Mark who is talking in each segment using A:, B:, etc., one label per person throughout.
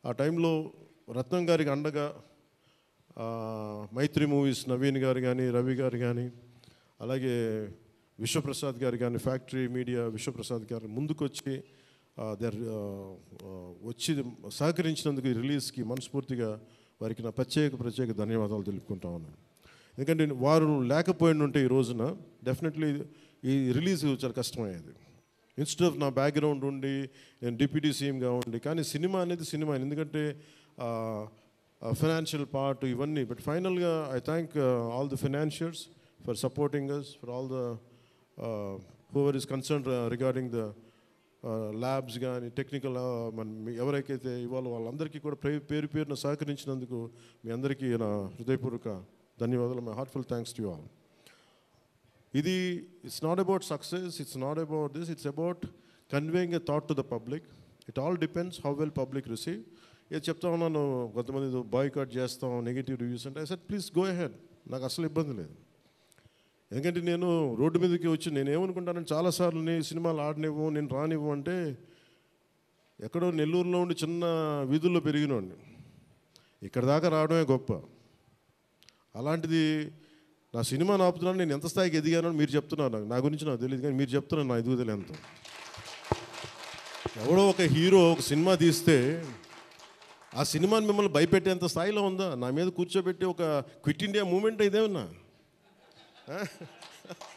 A: ఆ టైంలో రత్నం గారికి అండగా మైత్రి మూవీస్ నవీన్ గారు కానీ, రవి గారు కానీ, అలాగే విశ్వప్రసాద్ గారు కానీ, ఫ్యాక్టరీ మీడియా విశ్వప్రసాద్ గారు ముందుకొచ్చి వచ్చి సహకరించినందుకు ఈ రిలీజ్కి మనస్ఫూర్తిగా వారికి నా ప్రత్యేక ధన్యవాదాలు తెలుపుకుంటా ఉన్నాను. ఎందుకంటే వారు లేకపోయింటే ఈ రోజున డెఫినెట్లీ ఈ రిలీజ్ చాలా కష్టమయ్యేది. ఇన్స్టెడ్ ఆఫ్ నా బ్యాక్గ్రౌండ్ ఉండి నేను డిప్యూటీ సీఎంగా ఉండి, కానీ సినిమా అనేది సినిమా, ఎందుకంటే ఫైనాన్షియల్ పార్ట్ ఇవన్నీ. బట్ ఫైనల్గా I thank all the financiers for supporting us, for all the whoever is concern regarding the labs కానీ, టెక్నికల్ ఎవరికైతే ఇవాళ వాళ్ళందరికీ కూడా పేరున సహకరించినందుకు మీ అందరికీ నా హృదయపూర్వక ధన్యవాదాలు. My heartful thanks to you all. ఇది it's not about success, it's not about this, it's about conveying a thought to the public. It all depends how well public receive. ఏది చెప్తా ఉన్నాను, కొంతమంది బాయ్కాట్ చేస్తాం, నెగిటివ్ రివ్యూస్ అంటే, I said please go ahead, నాకు అసలు ఇబ్బంది లేదు. ఎందుకంటే నేను రోడ్డు మీదకి వచ్చి నేను ఏమనుకుంటానంటే, చాలాసార్లు నీ సినిమాలు ఆడనివ్వు, నేను రానివ్వు అంటే, ఎక్కడో నెల్లూరులో ఉండి చిన్న వీధుల్లో పెరిగినోడిని, ఇక్కడ దాకా రావడమే గొప్ప. అలాంటిది నా సినిమాను ఆపుతున్నాను, నేను ఎంత స్థాయికి ఎదిగానో మీరు చెప్తున్నారు. నా గురించి నాకు తెలియదు, కానీ మీరు చెప్తున్నారు నా ఎదుగుదల ఎంత. ఎవడో ఒక హీరో ఒక సినిమా తీస్తే ఆ సినిమాని మిమ్మల్ని భయపెట్టేంత స్థాయిలో ఉందా? నా మీద కూర్చోబెట్టి ఒక క్విట్ ఇండియా మూమెంట్ ఇదేమన్నా,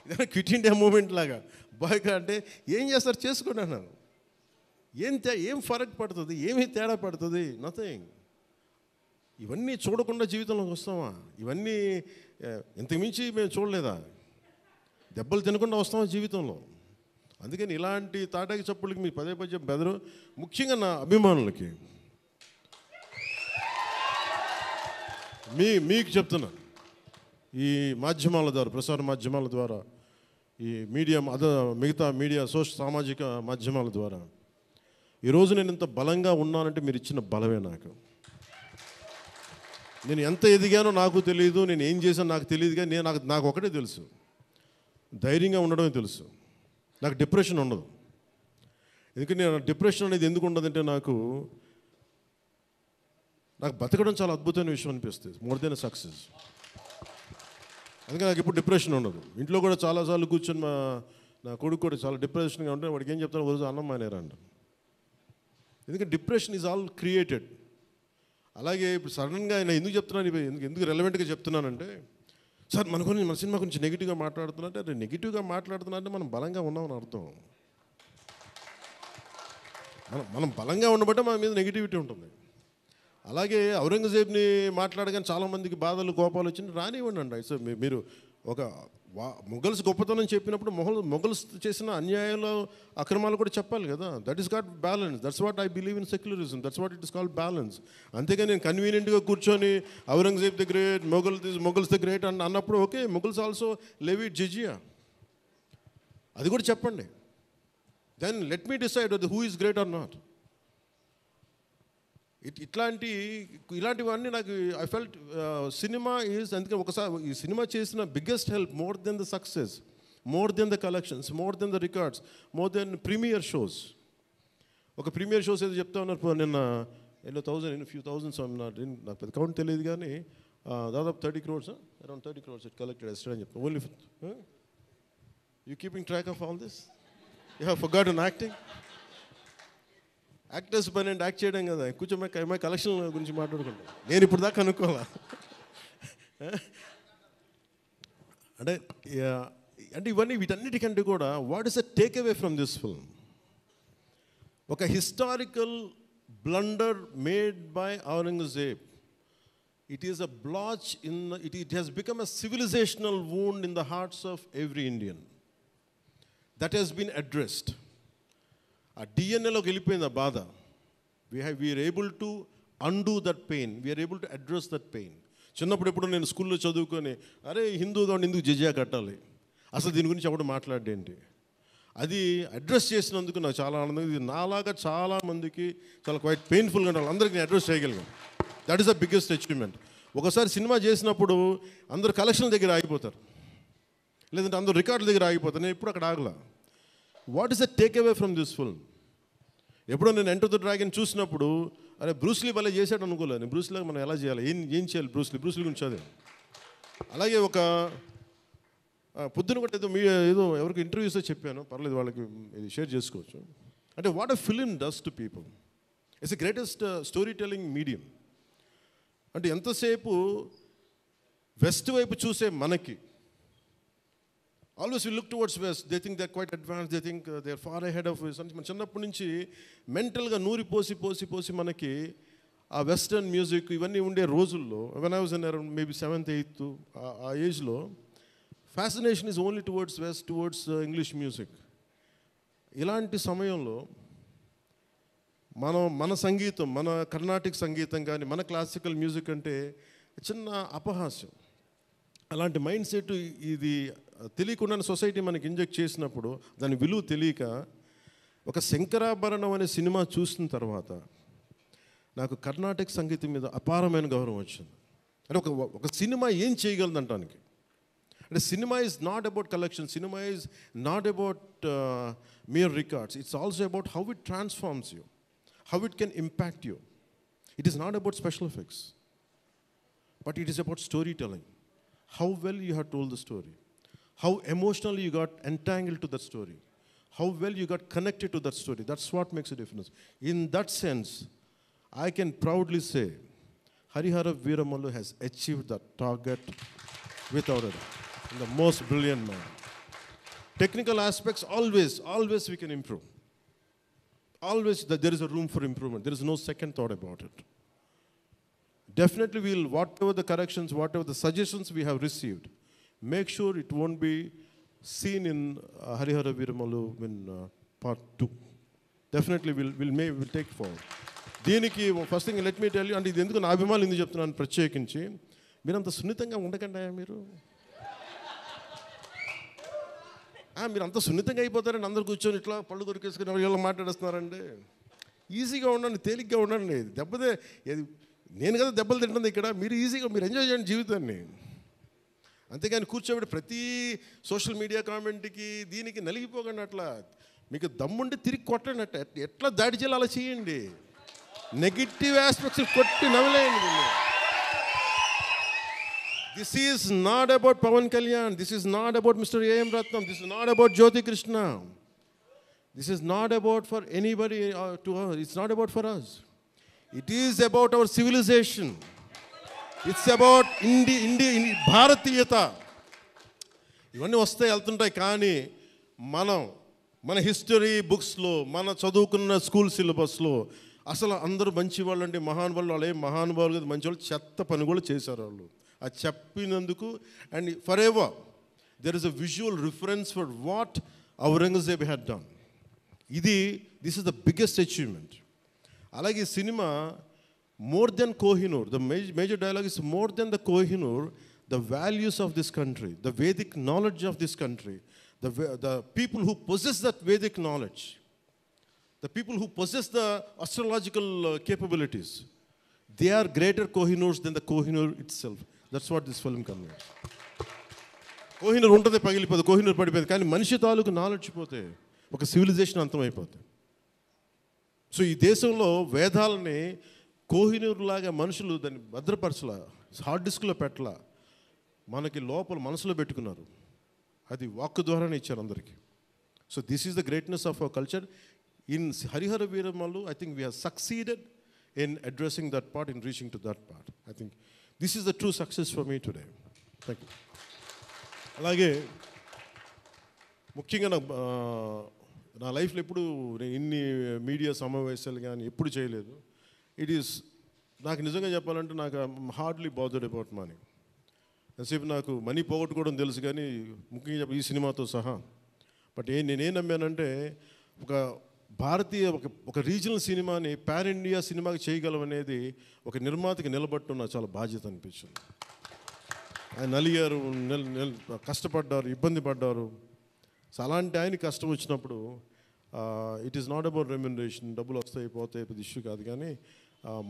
A: ఇదేమన్నా క్విట్ ఇండియా మూమెంట్ లాగా బాయ్కాట్ అంటే ఏం చేస్తారు చేసుకోండి అన్నాను. ఏం ఫరక్ పడుతుంది, ఏమీ తేడా పడుతుంది? నథింగ్. ఇవన్నీ చూడకుండా జీవితంలోకి వస్తామా? ఇవన్నీ ఇంతకుమించి మేము చూడలేదా? దెబ్బలు తినకుండా వస్తామా జీవితంలో? అందుకని ఇలాంటి తాటాకి చప్పుళ్ళకి మీ పదే బెదరు. ముఖ్యంగా నా అభిమానులకి మీకు చెప్తున్నా, ఈ మాధ్యమాల ద్వారా, ప్రసార మాధ్యమాల ద్వారా, ఈ మీడియా మిగతా మీడియా సామాజిక మాధ్యమాల ద్వారా ఈరోజు నేను ఇంత బలంగా ఉన్నానంటే మీరు ఇచ్చిన బలమే. నేను ఎంత ఎదిగానో నాకు తెలియదు, నేను ఏం చేశానో నాకు తెలియదు, కానీ నాకు ఒకటే తెలుసు, ధైర్యంగా ఉండడమే తెలుసు. నాకు డిప్రెషన్ ఉండదు. ఎందుకంటే నేను డిప్రెషన్ అనేది ఎందుకు ఉండదంటే, నాకు బతకడం చాలా అద్భుతమైన విషయం అనిపిస్తుంది, మోర్ దెన్ సక్సెస్. అందుకని నాకు ఇప్పుడు డిప్రెషన్ ఉండదు. ఇంట్లో కూడా చాలాసార్లు కూర్చొని నా కొడుకు కూడా చాలా డిప్రెషన్గా ఉంటే వాడికి ఏం చెప్తాను, రోజు అన్నం మానేరంట. ఎందుకంటే డిప్రెషన్ ఈజ్ ఆల్ క్రియేటెడ్. అలాగే ఇప్పుడు సడన్గా నేను ఎందుకు చెప్తున్నాను, ఎందుకు రెలవెంట్గా చెప్తున్నానంటే, సార్ మన సినిమా గురించి నెగిటివ్గా మాట్లాడుతున్నట్టే, అదే నెగిటివ్గా మాట్లాడుతున్నట్టే మనం బలంగా ఉన్నామని అర్థం. మనం బలంగా ఉండబట్టే మన మీద నెగిటివిటీ ఉంటుంది. అలాగే ఔరంగజేబ్ని మాట్లాడగానే చాలామందికి బాధలు కోపాలు వచ్చింది, రానివ్వండి అండి. సో మీరు ఒక మొఘల్స్ గొప్పతనం చెప్పినప్పుడు మొఘల్స్ చేసిన అన్యాయాలు అక్రమాలు కూడా చెప్పాలి కదా. That is got balance. That's what I believe in secularism. That's what it is called balance. అంతేగాని నేను కన్వీనియంట్గా కూర్చొని Aurangzeb the great, Mughals the great అన్నప్పుడు okay, Mughals also levied jizya, అది కూడా చెప్పండి. Then let me decide who is great or not. ఇలాంటివన్నీ నాకు ఐ ఫెల్ట్ సినిమా ఈజ్, అందుకే ఒకసారి ఈ సినిమా చేసిన biggest help, more than the success, more than the collections, more than the records, more than premiere shows. ఒక premiere shows ఏదో చెప్తా ఉన్నారు నిన్న, ఫ్యూ థౌజండ్స్, నాకు పెద్ద కౌంట్ తెలియదు, కానీ దాదాపు 30 crores, around 30 crores it collected yesterday అని చెప్తాను. Only you keeping track of all this? You have forgotten acting. Actors పని అంటే యాక్ట్ చేయడం కదా, కూర్చోమై కలెక్షన్ గురించి మాట్లాడుకుంటాం. నేను ఇప్పుడు దాకా అనుకోవాలా అంటే ఇవన్నీ వీటన్నిటికంటే కూడా what is the takeaway from this film? ఒక historical blunder made by Aurangzeb. It is a blotch it has become a civilizational wound in the hearts of every Indian. That has been addressed. ఆ డిఎన్ఏలోకి వెళ్ళిపోయింది ఆ బాధ. We are able to undo that pain, we are able to address that pain. చిన్నప్పుడు ఎప్పుడు నేను స్కూల్లో చదువుకొని, అరే హిందూగా ఉండి ఎందుకు జిజియా కట్టాలి, అసలు దీని గురించి ఎవడు మాట్లాడేంటి, అది అడ్రస్ చేసినందుకు నాకు చాలా ఆనందంగా. ఇది నాలాగా చాలామందికి చాలా క్వైట్ పెయిన్ఫుల్గా ఉండాలి, అందరికీ నేను అడ్రస్ చేయగలిగాను. That is the biggest achievement. ఒకసారి సినిమా చేసినప్పుడు అందరు కలెక్షన్ల దగ్గర ఆగిపోతారు, లేదంటే అందరూ రికార్డుల దగ్గర ఆగిపోతారు. నేను ఎప్పుడు అక్కడ ఆగలా. What is the takeaway from this film? ఎప్పుడో నేను ఎంటర్ ద డ్రాగన్ చూసినప్పుడు అరే బ్రూస్లీ భలే చేశాడు అనుకోలేదు. నేను బ్రూస్లీగా మనం ఎలా చేయాలి, ఏం చేయాలి, బ్రూస్లీ గురించి చదివాను. అలాగే ఒక పొద్దున కూడా ఏదో ఎవరికి ఇంటర్వ్యూస్లో చెప్పాను, పర్లేదు వాళ్ళకి ఇది షేర్ చేసుకోవచ్చు. అంటే what a film does to people, it's the greatest story telling medium. అంటే ఎంతసేపు వెస్ట్ వైపు చూసే మనకి, always we look towards west, they think they are quite advance, they think they are far ahead of us. మన చిన్నప్పటి నుంచి మెంటల్గా నూరి పోసి మనకి ఆ వెస్టర్న్ మ్యూజిక్ ఇవన్నీ ఉండే రోజుల్లో, when I was in around maybe 7th 8th ఆ ఏజ్లో, fascination is only towards west, towards English music. ఇలాంటి సమయంలో మన సంగీతం, మన కర్ణాటిక్ సంగీతం కానీ, మన క్లాసికల్ మ్యూజిక్ అంటే చిన్న అపహాస్యం. అలాంటి మైండ్ సెట్ ఇది తెలియకుండా సొసైటీ మనకి ఇంజెక్ట్ చేసినప్పుడు, దాని విలువ తెలియక, ఒక శంకరాభరణం అనే సినిమా చూసిన తర్వాత నాకు కర్ణాటక సంగీతం మీద అపారమైన గౌరవం వచ్చింది. అంటే ఒక సినిమా ఏం చేయగలదు అంటానికి. అంటే cinema is not about collection, cinema is not about mere records, it's also about how it transforms you, how it can impact you. It is not about special effects, but it is about storytelling. How well you have told the story, how emotionally you got entangled to that story, how well you got connected to that story. That's what makes a difference. In that sense, I can proudly say Harihara Veeramallu has achieved that target without a doubt. The most brilliant man. Technical aspects, always we can improve. Always there is a room for improvement. There is no second thought about it. Definitely we'll, whatever the corrections, whatever the suggestions we have received, make sure it won't be seen in Harihara Veeramallu in part 2. Definitely we'll take forward. దీనికి first thing let me tell you, అంటే ఇది ఎందుకు నా అభిమానులు ఎందుకు చెప్తున్నాను ప్రత్యేకించి, మీరంత సున్నితంగా ఉండకండి మీరు. మీరు అంత సున్నితంగా అయిపోతారండి, అందరు కూర్చొని ఇట్లా పళ్ళు దొరికేసుకుని వీళ్ళు మాట్లాడేస్తున్నారండి. ఈజీగా ఉండండి, తేలిగ్గా ఉండండి. నేను కదా దెబ్బలు తింటుంది ఇక్కడ, మీరు ఈజీగా మీరు ఎంజాయ్ చేయండి జీవితాన్ని. అంతేగాని కూర్చోబెట్టి ప్రతి సోషల్ మీడియా కామెంట్కి దీనికి నలిగిపోకండి. అట్లా మీకు దమ్ముండి తిరిగి కొట్టండి. ఎట్లా దాడి చేయాలి అలా చేయండి. నెగిటివ్ ఆస్పెక్ట్స్ కొట్టి నవ్వలేయండి. This is not about Pawan Kalyan. This is not about Mr. A.M. Ratnam. This is not about Jyoti Krishna. This is not about for anybody to us. It's not about for us. It is about our civilization. It's about Bharatiyata. ఇవన్నీ వస్తాయి వెళ్తుంటాయి, కానీ మన history బుక్స్లో, మన చదువుకున్న school సిలబస్లో అసలు అందరూ మంచి వాళ్ళు అంటే మహానుభావులు, వాళ్ళు ఏం మహానుభావులు కదా, మంచి వాళ్ళు చెత్త పని కూడా చేశారు వాళ్ళు. అది చెప్పినందుకు and for ever there is a visual reference for what Aurangzeb had done. This is the biggest achievement. అలాగే ఈ cinema more than Kohinoor, the major dialogue is more than the Kohinoor, the values of this country, the Vedic knowledge of this country, the people who possess that Vedic knowledge, the people who possess the astrological capabilities, they are greater Kohinoors than the Kohinoor itself. That's what this film conveys. Kohinoor untade pagilipadu, Kohinoor padipoyadu, కానీ మనిషి తాలూకు knowledge పోతే ఒక civilisation అంతమైపోతుంది. So ఈ దేశంలో వేదాలని కోహినూర్ లాగా మనుషులు దాన్ని భద్రపరచలా, హార్డ్ డిస్క్లో పెట్టలా, మనకి లోపల మనసులో పెట్టుకున్నారు. అది వాక్కు ద్వారానే ఇచ్చారు అందరికీ. So this is the greatness of our culture. In Harihara Veeramallu, I think we have succeeded in addressing that part, in reaching to that part. I think this is the true success for me today. Thank you. అలాగే ముఖ్యంగా నా లైఫ్లో ఎప్పుడు ఇన్ని media సమావేశాలు కానీ ఎప్పుడు చేయలేదు. నాకు నిజంగా చెప్పాలంటే నాకు హార్డ్లీ బాదర్డ్ అబౌట్ మనీ. ఎంతసేపు నాకు మనీ పోగొట్టుకోవడం తెలుసు, కానీ ముఖ్యంగా ఈ సినిమాతో సహా. బట్ నేనేం నమ్మానంటే భారతీయ ఒక రీజనల్ సినిమాని పాన్ ఇండియా సినిమాకి చేయగలం అనేది ఒక నిర్మాతకి నిలబట్టడం నాకు చాలా బాధ్యత అనిపించింది. ఆయన నలిగారు, కష్టపడ్డారు, ఇబ్బంది పడ్డారు. సో అలాంటి ఆయన కష్టం వచ్చినప్పుడు it is not about remuneration, డబ్బులు వస్తాయి పోతాయి పెద్ద ఇష్యూ కాదు, కానీ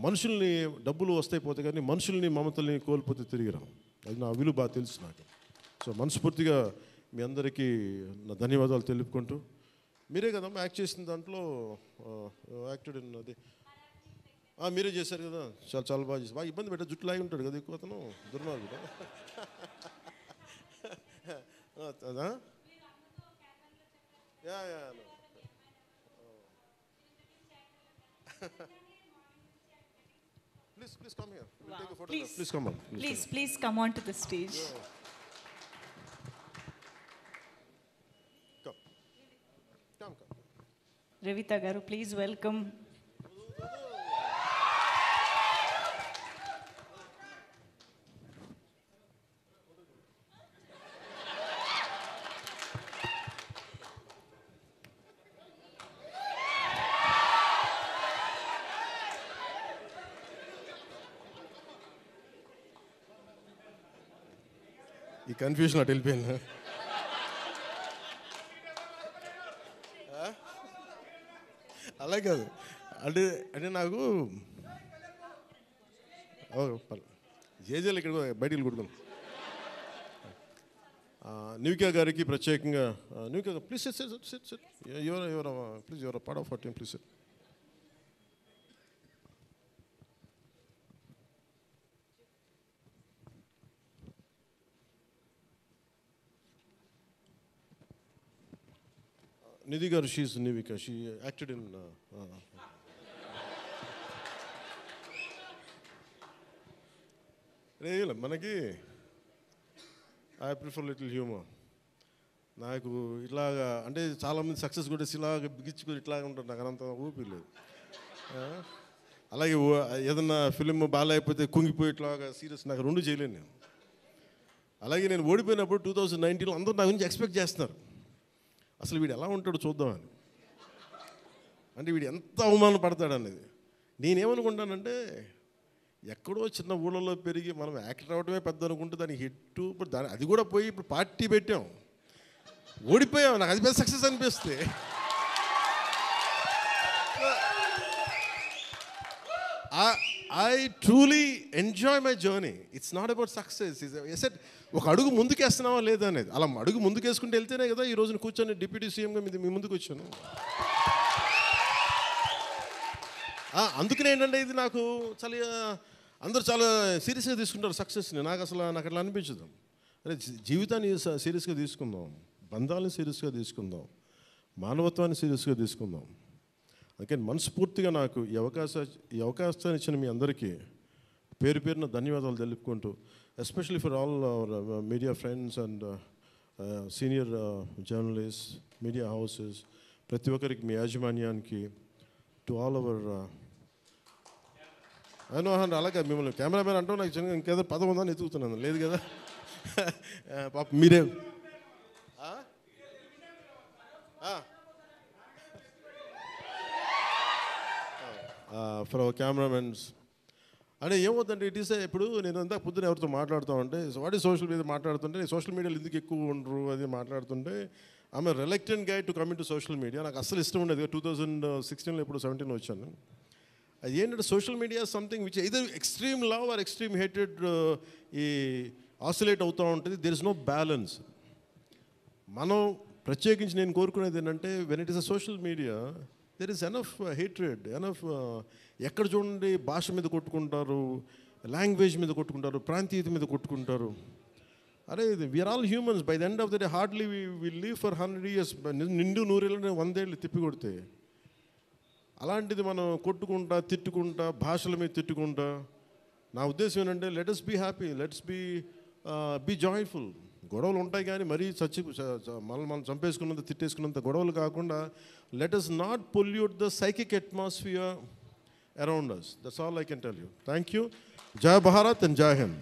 A: మనుషుల్ని డబ్బులు వస్తాయి పోతాయి కానీ మనుషుల్ని మమతల్ని కోల్పోతే తిరిగి రావు. అది నా విలువ బాగా తెలుసు నాకు. సో మనస్ఫూర్తిగా మీ అందరికీ నా ధన్యవాదాలు తెలుపుకుంటూ, మీరే కదమ్మా యాక్ట్ చేసిన దాంట్లో యాక్టెడ్ అది మీరే చేశారు కదా, చాలా చాలా బాగా చేశారు. బాగా ఇబ్బంది పెట్టా, జుట్టు లాగి ఉంటాడు కదా ఎక్కువ అతను, దుర్మార్గుడు. అదా yeah yeah Please come here. We'll take a photograph. Please come on.
B: Please come on to the stage.
A: Come.
B: Revita garu, please welcome.
A: ఈ కన్ఫ్యూజన్ అటు వెళ్ళిపోయింది. అలా కాదు అంటే అంటే నాకు జేజేలు ఇక్కడ బయటికి కొడుకున్నాను. న్యూకియా గారికి ప్రత్యేకంగా న్యూకియా please sit please your part of our team, please sit. Nidhi garu, she's Nivika. She acted in. మనకి ఐ ప్రిఫర్ లిటిల్ హ్యూమర్. నాకు ఇట్లాగా అంటే చాలామంది సక్సెస్ కూడా ఇలాగ బిగించుకొని ఇట్లాగా ఉంటారు, నాకు అంత ఊపి లేదు. అలాగే ఏదన్నా ఫిలిం బాగాలేకపోతే కుంగిపోయి ఇట్లాగా సీరియస్, నాకు రెండు చేయలేను నేను. అలాగే నేను ఓడిపోయినప్పుడు 2019లో అందరూ నా గురించి ఎక్స్పెక్ట్ చేస్తున్నారు, అసలు వీడు ఎలా ఉంటాడో చూద్దామని, అంటే వీడు ఎంత అవమానం పడతాడు అనేది. నేనేమనుకుంటానంటే ఎక్కడో చిన్న ఊళ్ళలో పెరిగి మనం యాక్టర్ అవ్వడమే పెద్ద అనుకుంటే దానికి హిట్, ఇప్పుడు దాని అది కూడా పోయి ఇప్పుడు పార్టీ పెట్టాం, ఓడిపోయాం, నాకు అది పెద్ద సక్సెస్ అనిపిస్తే. I truly enjoy my journey. It's not about success. ఒక అడుగు ముందుకేస్తున్నావా లేదా అనేది, అలా అడుగు ముందుకేసుకుంటూ వెళ్తేనే కదా ఈ రోజున కూర్చొని డిప్యూటీ సీఎంగా మీ ముందుకు వచ్చాను. అందుకనే ఏంటంటే ఇది నాకు చాలా అందరూ చాలా సీరియస్గా తీసుకుంటారు సక్సెస్ని. నాకు అట్లా అనిపించదు. అరే జీవితాన్ని సీరియస్గా తీసుకుందాం, బంధాలను సీరియస్గా తీసుకుందాం, మానవత్వాన్ని సీరియస్గా తీసుకుందాం. అందుకని మనస్ఫూర్తిగా నాకు ఈ అవకాశాన్ని ఇచ్చిన మీ అందరికీ పేరు పేరున ధన్యవాదాలు తెలుపుకుంటూ, especially for all our media friends and senior journalist, media houses, ప్రతి ఒక్కరికి, మీ యాజమాన్యానికి, టు ఆల్ అవర్ అలాగే మిమ్మల్ని కెమెరామెన్ అంటూ నాకు చిన్న ఇంకేదో పదం ఉందని ఎత్తుకుతున్నాను, లేదు కదా పాప మీరే ఫర్ అవర్ కెమెరామెన్స్. అంటే ఏమవుతుందంటే ఇట్ ఈస్ ఇప్పుడు నేను అంతా పొద్దున ఎవరితో మాట్లాడుతూ ఉంటే వాటి సోషల్ మీడియా మాట్లాడుతుంటే, సోషల్ మీడియాలో ఎందుకు ఎక్కువ ఉండరు అది మాట్లాడుతుంటే, ఆమె reluctant guy to come in to social media. నాకు అస్సలు ఇష్టం ఉండేది. 2016లో ఇప్పుడు 17 వచ్చాను. అది ఏంటంటే social media something which either extreme love or extreme hated ఈ ఆసిలేట్ అవుతూ ఉంటుంది. There is no balance. మనం ప్రత్యేకించి నేను కోరుకునేది ఏంటంటే, when it is a social media there is enough hatred, enough ఎక్కడ చూడండి భాష మీద కొట్టుకుంటారు, లాంగ్వేజ్ మీద కొట్టుకుంటారు, ప్రాంతీయత మీద కొట్టుకుంటారు. అరే we are all humans. By the end of the day hardly we live for 100 years. నిండు 100 ఏళ్ళని 100 ఏళ్ళు తిప్పి కొడితే, అలాంటిది మనం కొట్టుకుంటా తిట్టుకుంటా భాషల మీద తిట్టుకుంటా, నా ఉద్దేశం ఏంటంటే let us be happy, let's be joyful. గొడవలు ఉంటాయి కానీ మరీ మనం చంపేసుకున్నంత తిట్టేసుకున్నంత గొడవలు కాకుండా, let us not pollute the psychic atmosphere around us. That's all I can tell you. Thank you. Jai Bharat and Jai Hind.